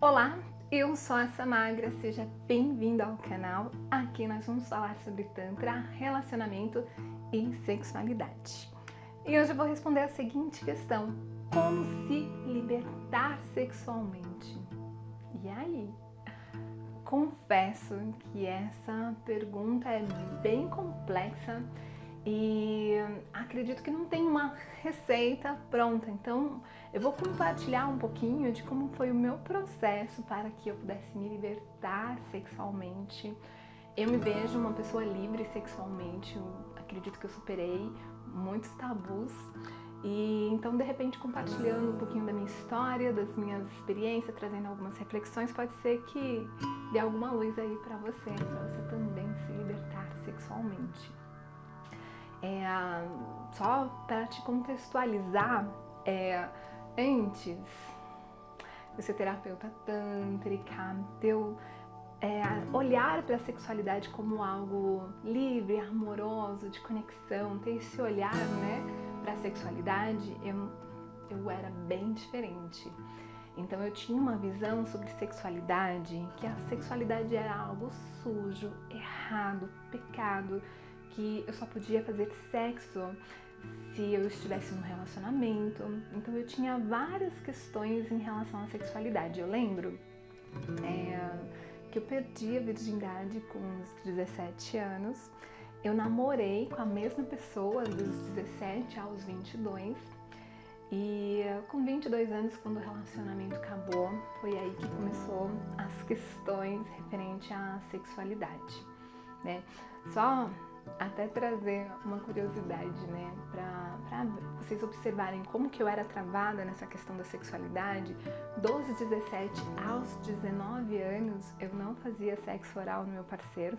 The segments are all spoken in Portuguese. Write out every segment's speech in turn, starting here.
Olá, eu sou a Samagra, seja bem-vindo ao canal. Aqui nós vamos falar sobre Tantra, relacionamento e sexualidade. E hoje eu vou responder a seguinte questão: como se libertar sexualmente? E aí? Confesso que essa pergunta é bem complexa e acredito que não tem uma receita pronta. Então eu vou compartilhar um pouquinho de como foi o meu processo para que eu pudesse me libertar sexualmente. Eu me vejo uma pessoa livre sexualmente, eu acredito que eu superei muitos tabus e então de repente compartilhando um pouquinho da minha história, das minhas experiências, trazendo algumas reflexões, pode ser que dê alguma luz aí para você também se libertar sexualmente. Só para te contextualizar, antes de ser terapeuta tântrica, de eu olhar para a sexualidade como algo livre, amoroso, de conexão, ter esse olhar, né, para a sexualidade, eu era bem diferente. Então eu tinha uma visão sobre sexualidade, que a sexualidade era algo sujo, errado, pecado, que eu só podia fazer sexo se eu estivesse num relacionamento. Então eu tinha várias questões em relação à sexualidade. Eu lembro que eu perdi a virgindade com uns 17 anos. Eu namorei com a mesma pessoa dos 17 aos 22. E com 22 anos, quando o relacionamento acabou, foi aí que começou as questões referentes à sexualidade, né? Só até trazer uma curiosidade, né, para vocês observarem como que eu era travada nessa questão da sexualidade. Dos 17 aos 19 anos, eu não fazia sexo oral no meu parceiro.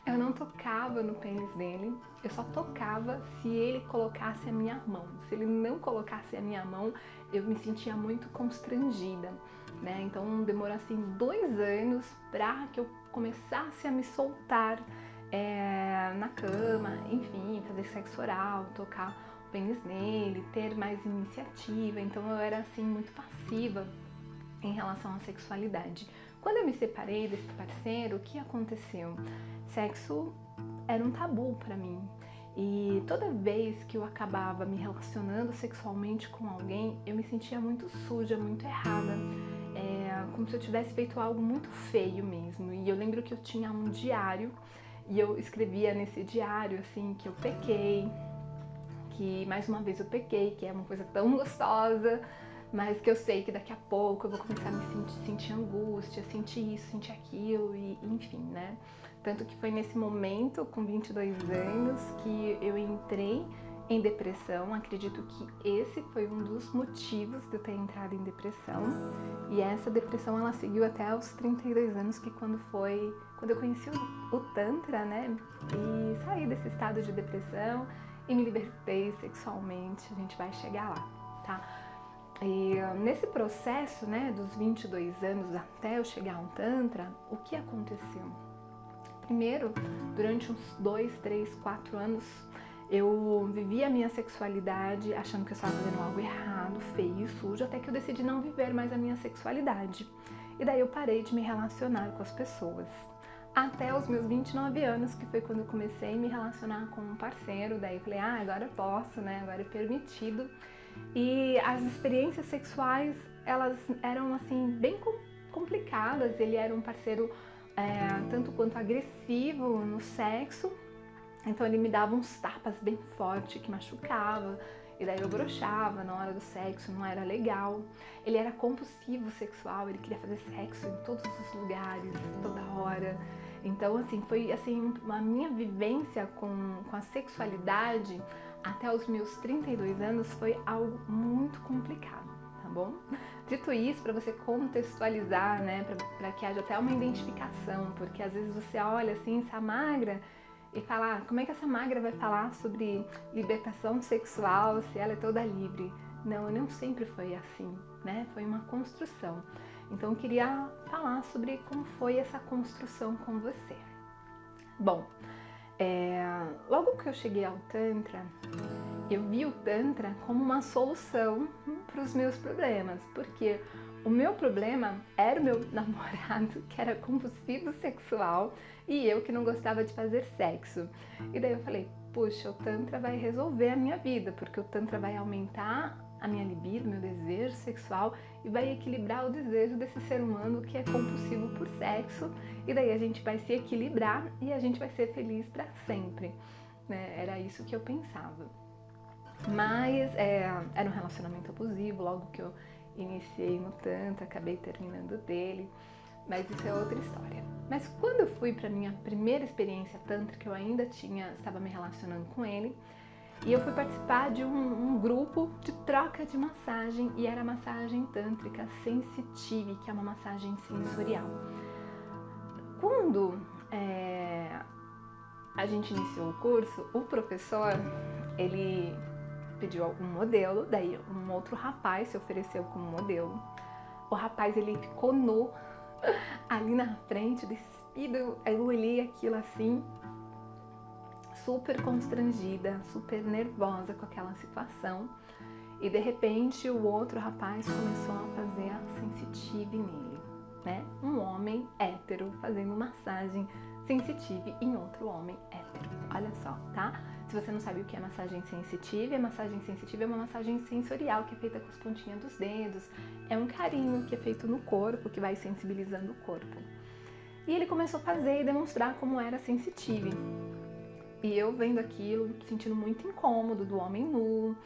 Eu não tocava no pênis dele, eu só tocava se ele colocasse a minha mão. Se ele não colocasse a minha mão, eu me sentia muito constrangida, né? Então demorou assim 2 anos para que eu começasse a me soltar na cama, enfim, fazer sexo oral, tocar o pênis nele, ter mais iniciativa. Então eu era assim muito passiva em relação à sexualidade. Quando eu me separei desse parceiro, o que aconteceu? Sexo era um tabu para mim. E toda vez que eu acabava me relacionando sexualmente com alguém, eu me sentia muito suja, muito errada. Como se eu tivesse feito algo muito feio mesmo. E eu lembro que eu tinha um diário e eu escrevia nesse diário assim que eu pequei, que mais uma vez eu pequei, que é uma coisa tão gostosa, mas que eu sei que daqui a pouco eu vou começar a me sentir angústia, sentir isso, sentir aquilo, e enfim, né? Tanto que foi nesse momento, com 22 anos, que eu entrei em depressão. Acredito que esse foi um dos motivos de eu ter entrado em depressão. E essa depressão, ela seguiu até os 32 anos, que quando eu conheci o Tantra, né? E saí desse estado de depressão e me libertei sexualmente. A gente vai chegar lá, tá? E nesse processo, né, dos 22 anos até eu chegar ao Tantra, o que aconteceu? Primeiro, durante uns 2, 3, 4 anos, eu vivia a minha sexualidade achando que eu estava fazendo algo errado, feio e sujo, até que eu decidi não viver mais a minha sexualidade. E daí eu parei de me relacionar com as pessoas. Até os meus 29 anos, que foi quando eu comecei a me relacionar com um parceiro. Daí eu falei, agora eu posso, né? Agora é permitido. E as experiências sexuais, elas eram assim bem complicadas. Ele era um parceiro tanto quanto agressivo no sexo, então ele me dava uns tapas bem fortes que machucava, e daí eu broxava na hora do sexo, não era legal. Ele era compulsivo sexual, ele queria fazer sexo em todos os lugares, toda hora. Então assim, foi assim, a minha vivência com a sexualidade até os meus 32 anos foi algo muito complicado, tá bom? Dito isso, para você contextualizar, né, para que haja até uma identificação, porque às vezes você olha assim, essa magra, e fala, como é que essa magra vai falar sobre libertação sexual se ela é toda livre? Não, não sempre foi assim, né? Foi uma construção. Então eu queria falar sobre como foi essa construção com você. Bom, logo que eu cheguei ao Tantra, eu vi o Tantra como uma solução para os meus problemas. Por quê? o meu problema era o meu namorado, que era compulsivo sexual, e eu que não gostava de fazer sexo. E daí eu falei, puxa, o Tantra vai resolver a minha vida, porque o Tantra vai aumentar a minha libido, meu desejo sexual, e vai equilibrar o desejo desse ser humano que é compulsivo por sexo, e daí a gente vai se equilibrar e a gente vai ser feliz para sempre. Né? Era isso que eu pensava. Mas era um relacionamento abusivo, logo que eu iniciei no Tantra, acabei terminando dele, mas isso é outra história. Mas quando eu fui para minha primeira experiência tântrica, eu ainda estava me relacionando com ele, e eu fui participar de um grupo de troca de massagem, e era a massagem tântrica sensitive, que é uma massagem sensorial. Quando a gente iniciou o curso, o professor, ele pediu um modelo, daí um outro rapaz se ofereceu como modelo. O rapaz, ele ficou nu ali na frente, despido. Eu olhei aquilo assim, super constrangida, super nervosa com aquela situação. E de repente o outro rapaz começou a fazer a sensitive nele, né? Um homem hétero fazendo massagem sensitive em outro homem hétero. Olha só, tá? Se você não sabe o que é massagem sensitive é uma massagem sensorial que é feita com as pontinhas dos dedos. É um carinho que é feito no corpo, que vai sensibilizando o corpo. E ele começou a fazer e demonstrar como era sensitive. E eu vendo aquilo, sentindo muito incômodo do homem nu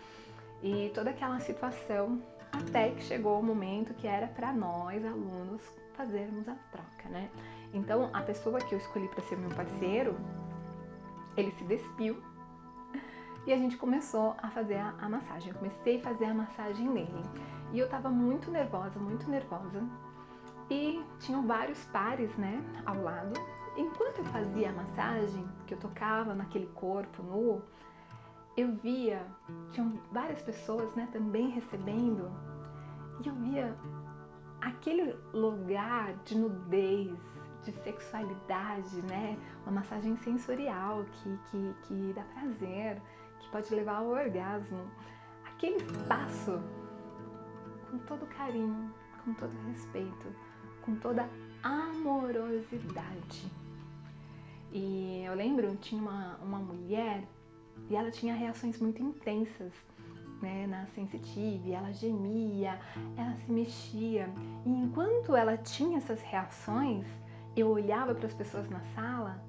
e toda aquela situação, até que chegou o momento que era para nós, alunos, fazermos a troca, né? Então, a pessoa que eu escolhi para ser meu parceiro, ele se despiu e a gente começou a fazer a massagem. Eu comecei a fazer a massagem nele. E eu tava muito nervosa, e tinham vários pares, né, ao lado. Enquanto eu fazia a massagem, que eu tocava naquele corpo nu, eu via, tinham várias pessoas, né, também recebendo, e eu via aquele lugar de nudez, de sexualidade, né, uma massagem sensorial que dá prazer, que pode levar ao orgasmo. Aquele espaço, com todo carinho, com todo respeito, com toda amorosidade. E eu lembro, tinha uma mulher e ela tinha reações muito intensas, né, na sensitive, ela gemia, ela se mexia. E enquanto ela tinha essas reações, eu olhava para as pessoas na sala,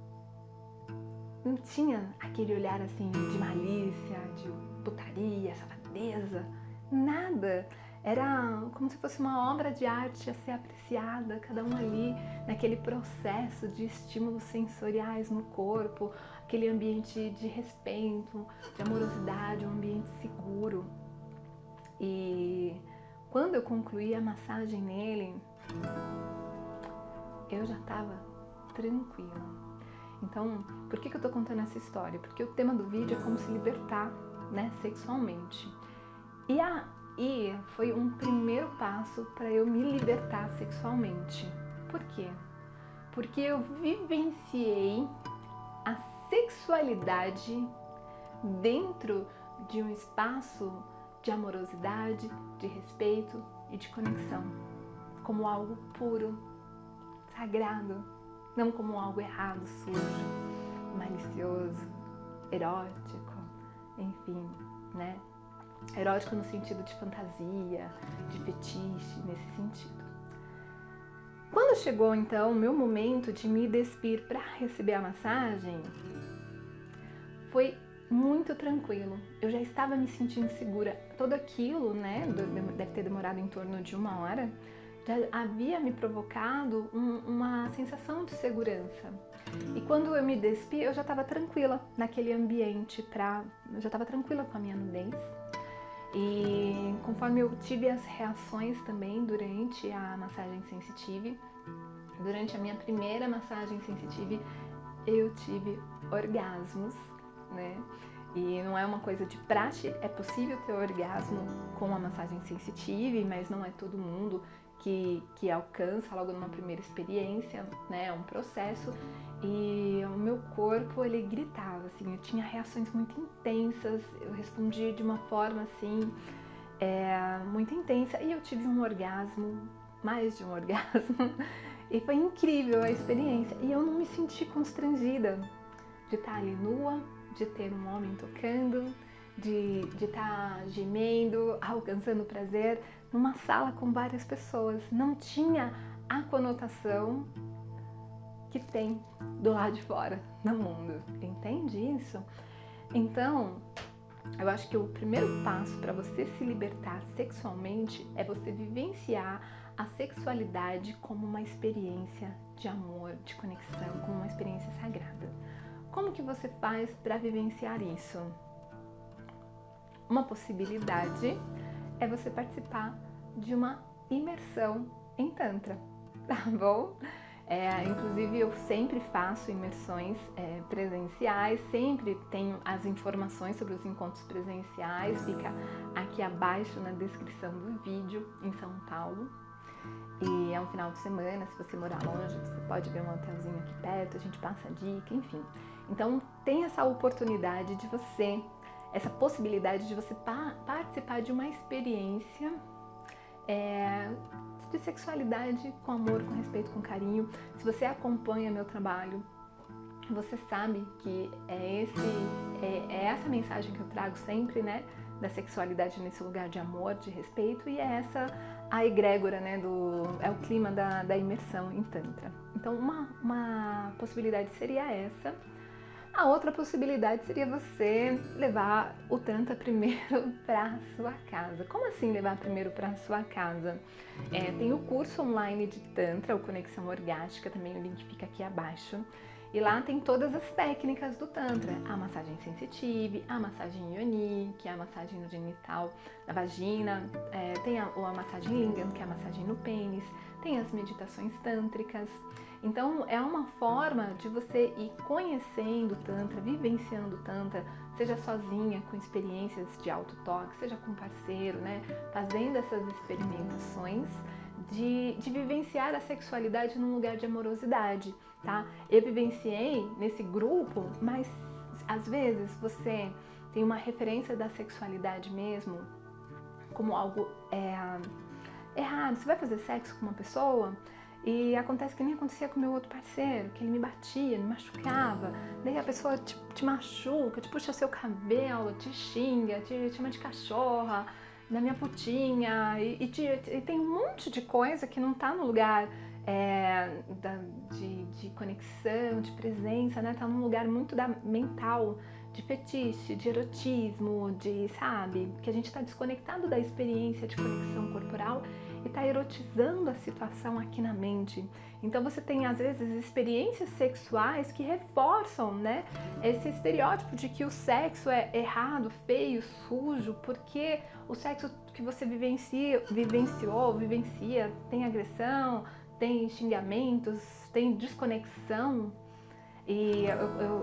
não tinha aquele olhar assim de malícia, de putaria, safadeza, nada. Era como se fosse uma obra de arte a ser apreciada, cada um ali naquele processo de estímulos sensoriais no corpo, aquele ambiente de respeito, de amorosidade, um ambiente seguro. E quando eu concluí a massagem nele, eu já estava tranquila. Então, por que eu tô contando essa história? Porque o tema do vídeo é como se libertar, né, sexualmente. E foi um primeiro passo para eu me libertar sexualmente. Por quê? Porque eu vivenciei a sexualidade dentro de um espaço de amorosidade, de respeito e de conexão, como algo puro, sagrado, não como algo errado, sujo, malicioso, erótico, enfim, né? Erótico no sentido de fantasia, de fetiche, nesse sentido. Quando chegou então o meu momento de me despir para receber a massagem, foi muito tranquilo. Eu já estava me sentindo segura. Tudo aquilo, né, deve ter demorado em torno de 1 hora, já havia me provocado uma sensação de segurança. E quando eu me despi, eu já estava tranquila naquele ambiente, eu já estava tranquila com a minha nudez. E conforme eu tive as reações também durante a massagem sensitive, durante a minha primeira massagem sensitive, eu tive orgasmos, né? E não é uma coisa de praxe, é possível ter orgasmo com a massagem sensitive, mas não é todo mundo que alcança logo numa primeira experiência, né? É um processo. E o meu corpo, ele gritava, assim, eu tinha reações muito intensas, eu respondia de uma forma, assim, muito intensa. E eu tive um orgasmo mais de um orgasmo. E foi incrível a experiência. E eu não me senti constrangida de estar ali nua, de ter um homem tocando, de estar gemendo, alcançando prazer, numa sala com várias pessoas. Não tinha a conotação que tem do lado de fora do mundo. Entende isso? Então, eu acho que o primeiro passo para você se libertar sexualmente é você vivenciar a sexualidade como uma experiência de amor, de conexão, como uma experiência sagrada. Como que você faz para vivenciar isso? Uma possibilidade é você participar de uma imersão em Tantra, tá bom? Inclusive eu sempre faço imersões presenciais, sempre tenho as informações sobre os encontros presenciais, fica aqui abaixo na descrição do vídeo, em São Paulo. E é um final de semana, se você morar longe, você pode ver um hotelzinho aqui perto, a gente passa a dica, enfim. Então tem essa oportunidade de você, essa possibilidade de você participar de uma experiência de sexualidade com amor, com respeito, com carinho. Se você acompanha meu trabalho, você sabe que é essa mensagem que eu trago sempre, né? Da sexualidade nesse lugar de amor, de respeito, e é essa a egrégora, né? É o clima da imersão em Tantra. Então, uma possibilidade seria essa. A outra possibilidade seria você levar o Tantra primeiro para sua casa. Como assim levar primeiro para sua casa? Tem o curso online de Tantra, o Conexão Orgástica, também o link fica aqui abaixo. E lá tem todas as técnicas do Tantra. A massagem sensitive, a massagem yoni, que é a massagem no genital, na vagina. Tem a massagem lingam, que é a massagem no pênis. Tem as meditações tântricas. Então é uma forma de você ir conhecendo o Tantra, vivenciando o Tantra, seja sozinha, com experiências de autotoque, seja com parceiro, né? Fazendo essas experimentações de vivenciar a sexualidade num lugar de amorosidade, tá? Eu vivenciei nesse grupo, mas às vezes você tem uma referência da sexualidade mesmo como algo errado. Você vai fazer sexo com uma pessoa e acontece que nem acontecia com o meu outro parceiro, que ele me batia, me machucava, daí a pessoa te machuca, te puxa seu cabelo, te xinga, te chama de cachorra, da minha putinha, e tem um monte de coisa que não tá no lugar de conexão, de presença, né? Tá num lugar muito mental, de fetiche, de erotismo, sabe? Que a gente tá desconectado da experiência de conexão corporal e tá erotizando a situação aqui na mente. Então você tem às vezes experiências sexuais que reforçam, né, esse estereótipo de que o sexo é errado, feio, sujo, porque o sexo que você vivencia, tem agressão, tem xingamentos, tem desconexão. E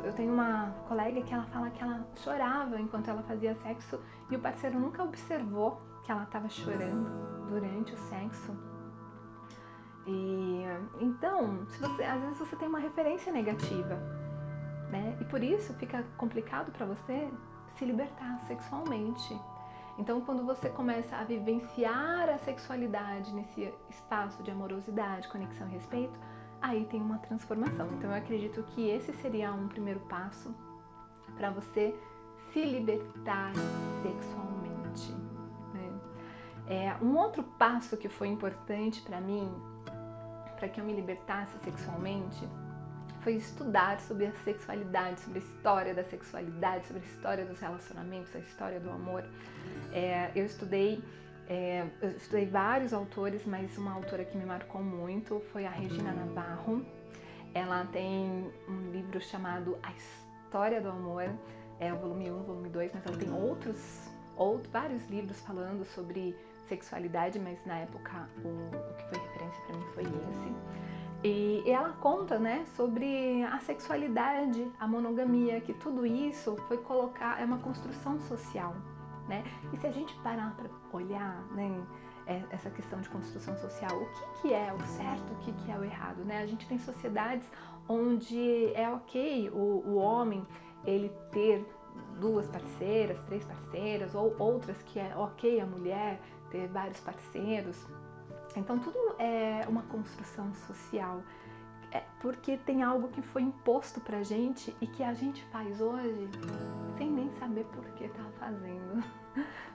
eu tenho uma colega que ela fala que ela chorava enquanto ela fazia sexo e o parceiro nunca observou que ela estava chorando durante o sexo. E então, às vezes você tem uma referência negativa, né? E por isso fica complicado para você se libertar sexualmente. Então, quando você começa a vivenciar a sexualidade nesse espaço de amorosidade, conexão e respeito, aí tem uma transformação. Então, eu acredito que esse seria um primeiro passo para você se libertar sexualmente, né? Um outro passo que foi importante para mim, para que eu me libertasse sexualmente, foi estudar sobre a sexualidade, sobre a história da sexualidade, sobre a história dos relacionamentos, a história do amor. Eu estudei vários autores, mas uma autora que me marcou muito foi a Regina Navarro. Ela tem um livro chamado A História do Amor, o volume 1, volume 2, mas ela tem vários livros falando sobre sexualidade, mas na época o que foi referência para mim foi esse. E ela conta, né, sobre a sexualidade, a monogamia, que tudo isso é uma construção social, né? E se a gente parar para olhar, né, essa questão de construção social, o que é o certo, o que é o errado, né? A gente tem sociedades onde é ok o homem ele ter 2 parceiras, 3 parceiras, ou outras que é ok a mulher ter vários parceiros. Então tudo é uma construção social, porque tem algo que foi imposto pra gente e que a gente faz hoje sem nem saber por que tá fazendo.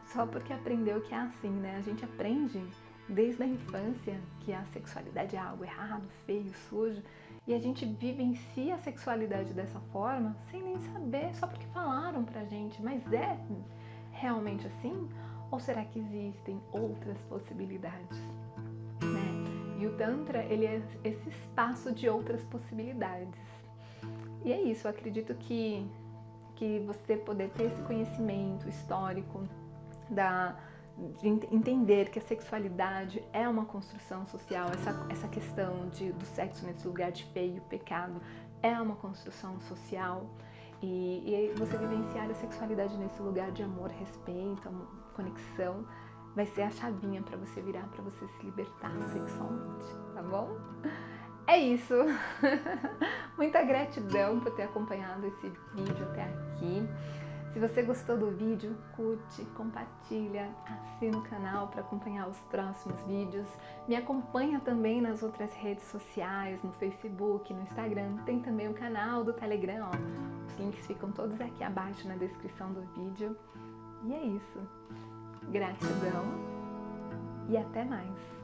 Só porque aprendeu que é assim, né? A gente aprende desde a infância que a sexualidade é algo errado, feio, sujo, e a gente vivencia a sexualidade dessa forma sem nem saber, só porque falaram pra gente. Mas é realmente assim? Ou será que existem outras possibilidades, né? E o Tantra, ele é esse espaço de outras possibilidades. E é isso, eu acredito que você poder ter esse conhecimento histórico de entender que a sexualidade é uma construção social, essa questão do sexo nesse lugar de feio, pecado, é uma construção social. E você vivenciar a sexualidade nesse lugar de amor, respeito, conexão, vai ser a chavinha para você virar, para você se libertar sexualmente, tá bom? É isso! Muita gratidão por ter acompanhado esse vídeo até aqui. Se você gostou do vídeo, curte, compartilha, assina o canal para acompanhar os próximos vídeos. Me acompanha também nas outras redes sociais, no Facebook, no Instagram. Tem também o canal do Telegram, ó. Os links ficam todos aqui abaixo na descrição do vídeo. E é isso. Gratidão e até mais!